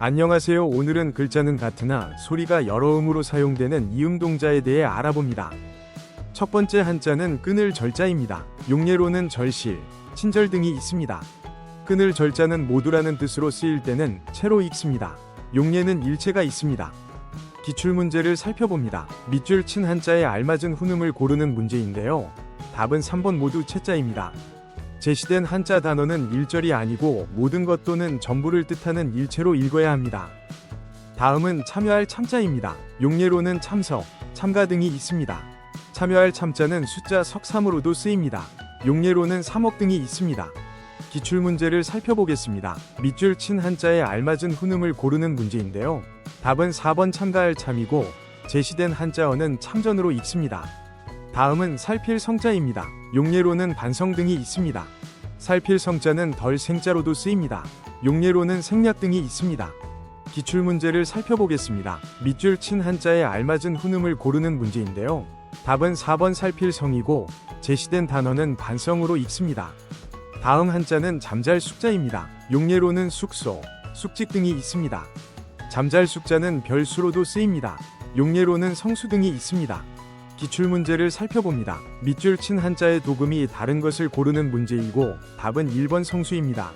안녕하세요. 오늘은 글자는 같으나 소리가 여러 음으로 사용되는 이음동자에 대해 알아봅니다. 첫 번째 한자는 끊을 절자입니다. 용례로는 절실, 친절 등이 있습니다. 끊을 절자는 모두라는 뜻으로 쓰일 때는 채로 읽습니다. 용례는 일체가 있습니다. 기출문제를 살펴봅니다. 밑줄 친 한자에 알맞은 훈음을 고르는 문제인데요. 답은 3번 모두 채자입니다. 제시된 한자 단어는 일절이 아니고 모든 것 또는 전부를 뜻하는 일체로 읽어야 합니다. 다음은 참여할 참자입니다. 용례로는 참석, 참가 등이 있습니다. 참여할 참자는 숫자 석3으로도 쓰입니다. 용례로는 3억 등이 있습니다. 기출문제를 살펴보겠습니다. 밑줄 친 한자에 알맞은 훈음을 고르는 문제인데요. 답은 4번 참가할 참이고 제시된 한자어는 참전으로 읽습니다. 다음은 살필 성자입니다. 용례로는 반성 등이 있습니다. 살필 성자는 덜 생자로도 쓰입니다. 용례로는 생략 등이 있습니다. 기출문제를 살펴보겠습니다. 밑줄 친 한자에 알맞은 훈음을 고르는 문제인데요. 답은 4번 살필 성이고 제시된 단어는 반성으로 읽습니다. 다음 한자는 잠잘 숙자입니다. 용례로는 숙소, 숙직 등이 있습니다. 잠잘 숙자는 별수로도 쓰입니다. 용례로는 성수 등이 있습니다. 기출문제를 살펴봅니다. 밑줄 친 한자의 도금이 다른 것을 고르는 문제이고 답은 1번 성수입니다.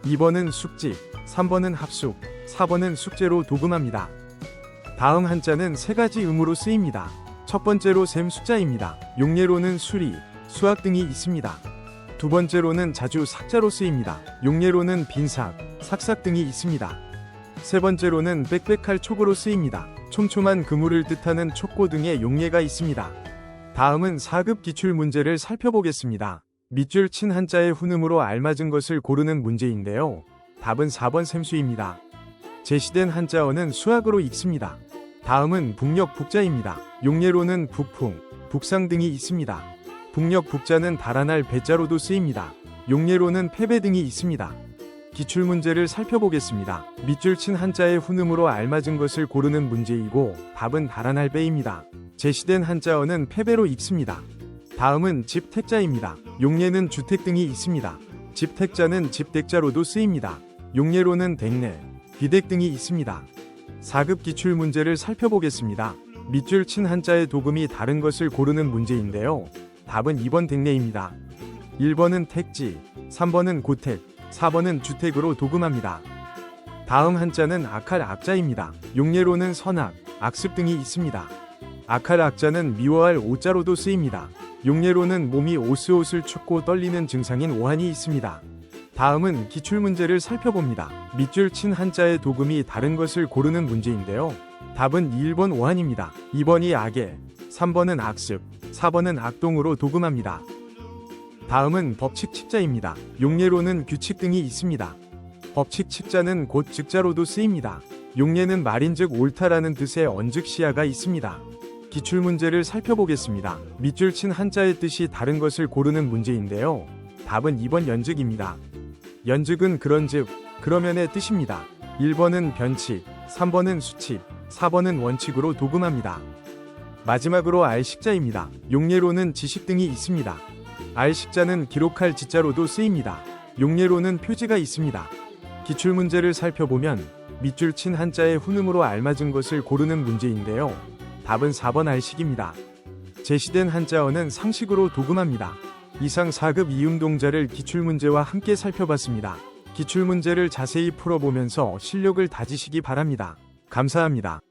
2번은 숙직, 3번은 합숙, 4번은 숙제로 도금합니다. 다음 한자는 세 가지 음으로 쓰입니다. 첫 번째로 셈 숫자입니다. 용례로는 수리, 수학 등이 있습니다. 두 번째로는 자주 삭자로 쓰입니다. 용례로는 빈삭, 삭삭 등이 있습니다. 세 번째로는 빽빽할 촉으로 쓰입니다. 촘촘한 그물을 뜻하는 촉고 등의 용례가 있습니다. 다음은 4급 기출 문제를 살펴보겠습니다. 밑줄 친 한자의 훈음으로 알맞은 것을 고르는 문제인데요. 답은 4번 샘수입니다. 제시된 한자어는 수학으로 읽습니다. 다음은 북녘 북자입니다. 용례로는 북풍, 북상 등이 있습니다. 북녘 북자는 달아날 배자로도 쓰입니다. 용례로는 패배 등이 있습니다. 기출문제를 살펴보겠습니다. 밑줄 친 한자의 훈음으로 알맞은 것을 고르는 문제이고 답은 달아날 배입니다. 제시된 한자어는 패배로 읽습니다. 다음은 집택자입니다. 용례는 주택 등이 있습니다. 집택자는 집택자로도 쓰입니다. 용례로는 댁내, 비댁 등이 있습니다. 4급 기출문제를 살펴보겠습니다. 밑줄 친 한자의 도금이 다른 것을 고르는 문제인데요. 답은 2번 댁내입니다. 1번은 택지, 3번은 고택, 4번은 주택으로 도금합니다. 다음 한자는 악할 악자입니다. 용례로는 선악, 악습 등이 있습니다. 악할 악자는 미워할 오자로도 쓰입니다. 용례로는 몸이 오스오슬 춥고 떨리는 증상인 오한이 있습니다. 다음은 기출문제를 살펴봅니다. 밑줄 친 한자의 도금이 다른 것을 고르는 문제인데요. 답은 1번 오한입니다. 2번이 악에, 3번은 악습, 4번은 악동으로 도금합니다. 다음은 법칙 칙자입니다. 용례로는 규칙 등이 있습니다. 법칙 칙자는 곧 즉자로도 쓰입니다. 용례는 말인즉 옳다라는 뜻의 언즉시야가 있습니다. 기출문제를 살펴보겠습니다. 밑줄 친 한자의 뜻이 다른 것을 고르는 문제인데요. 답은 2번 연즉입니다. 연즉은 그런즉, 그러면의 뜻입니다. 1번은 변칙, 3번은 수칙, 4번은 원칙으로 도금합니다. 마지막으로 알식자입니다. 용례로는 지식 등이 있습니다. 알식자는 기록할 지자로도 쓰입니다. 용례로는 표지가 있습니다. 기출문제를 살펴보면 밑줄 친 한자의 훈음으로 알맞은 것을 고르는 문제인데요. 답은 4번 알식입니다. 제시된 한자어는 상식으로 도금합니다. 이상 4급 이음동자를 기출문제와 함께 살펴봤습니다. 기출문제를 자세히 풀어보면서 실력을 다지시기 바랍니다. 감사합니다.